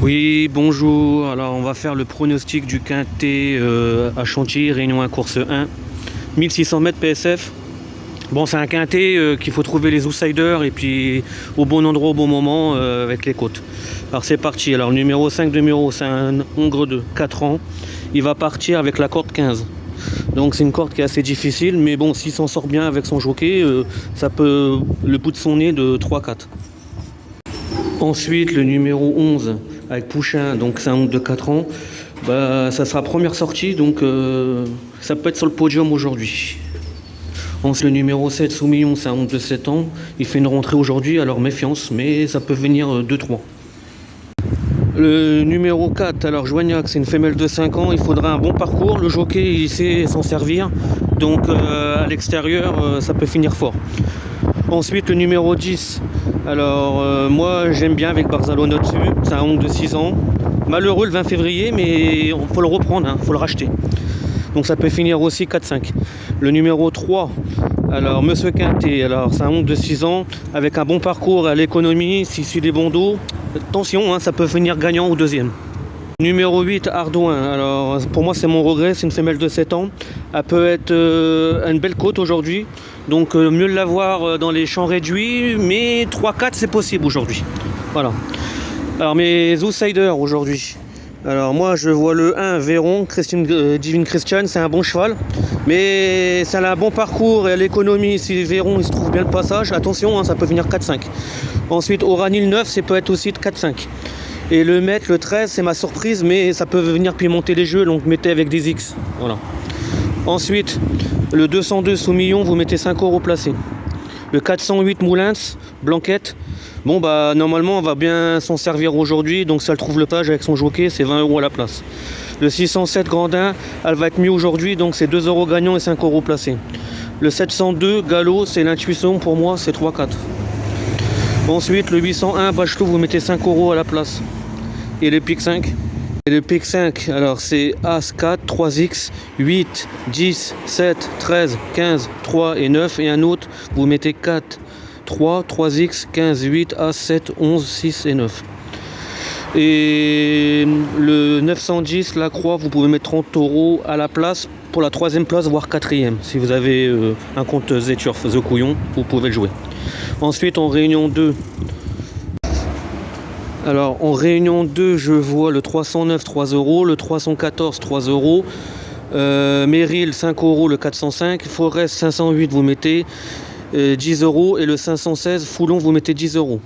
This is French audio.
Oui, bonjour. Alors, on va faire le pronostic du Quintet à Chantilly, Réunion 1, course 1. 1600 mètres PSF. Bon, c'est un Quintet qu'il faut trouver les outsiders et puis au bon endroit, au bon moment avec les côtes. Alors, c'est parti. Alors, le numéro 5 de Muro, c'est un hongre de 4 ans. Il va partir avec la corde 15. Donc, c'est une corde qui est assez difficile, mais bon, s'il s'en sort bien avec son jockey, ça peut le bout de son nez de 3-4. Ensuite, le numéro 11 avec Pouchin, donc c'est un hongre de 4 ans. Ça sera première sortie, donc ça peut être sur le podium aujourd'hui. Ensuite, le numéro 7, Soumillon, c'est un hongre de 7 ans. Il fait une rentrée aujourd'hui, alors méfiance, mais ça peut venir 2-3. Le numéro 4, alors Joignac, c'est une femelle de 5 ans. Il faudra un bon parcours. Le jockey, il sait s'en servir. Donc à l'extérieur, ça peut finir fort. Ensuite, le numéro 10. Alors, moi, j'aime bien avec Barzalona dessus. C'est un hongre de 6 ans. Malheureux le 20 février, mais il faut le reprendre, il faut le racheter. Donc, ça peut finir aussi 4-5. Le numéro 3. Alors, Monsieur Quintet. Alors, c'est un hongre de 6 ans. Avec un bon parcours à l'économie, s'il suit des bons dos. Attention, ça peut finir gagnant ou deuxième. Numéro 8, Ardouin. Alors, pour moi, c'est mon regret. C'est une femelle de 7 ans. Elle peut être une belle côte aujourd'hui. Donc, mieux l'avoir dans les champs réduits. Mais 3-4, c'est possible aujourd'hui. Voilà. Alors, mes outsiders aujourd'hui. Alors, moi, je vois le 1, Véron, Divine Christian. C'est un bon cheval. Mais ça a un bon parcours et à l'économie. Si Véron, il se trouve bien le passage, attention, ça peut venir 4-5. Ensuite, Oranil 9, ça peut être aussi de 4-5. Et le maître, le 13, c'est ma surprise, mais ça peut venir pimenter les jeux, donc mettez avec des X. Voilà. Ensuite, le 202 Soumillon, vous mettez 5 € placés. Le 408 Moulins, Blanquette. Bon, normalement, on va bien s'en servir aujourd'hui, donc si elle trouve le page avec son jockey, c'est 20 € à la place. Le 607 Grandin, elle va être mieux aujourd'hui, donc c'est 2 € gagnants et 5 € placés. Le 702 Gallo, c'est l'intuition pour moi, c'est 3-4. Ensuite, le 801 Bachelot, vous mettez 5 € à la place. Et le pic 5. Et le pic 5, alors c'est As 4, 3X, 8, 10, 7, 13, 15, 3 et 9. Et un autre, vous mettez 4, 3, 3X, 15, 8, As 7, 11, 6 et 9. Et le 910, la Croix, vous pouvez mettre 30 € à la place pour la 3e place, voire 4e. Si vous avez un compte Zeturf, The Couillon, vous pouvez le jouer. Ensuite, en Réunion 2, alors en Réunion 2, je vois le 309, 3 €, le 314, 3 €, Merrill, 5 € le 405, Forest, 508, vous mettez 10 € et le 516, Foulon, vous mettez 10 €.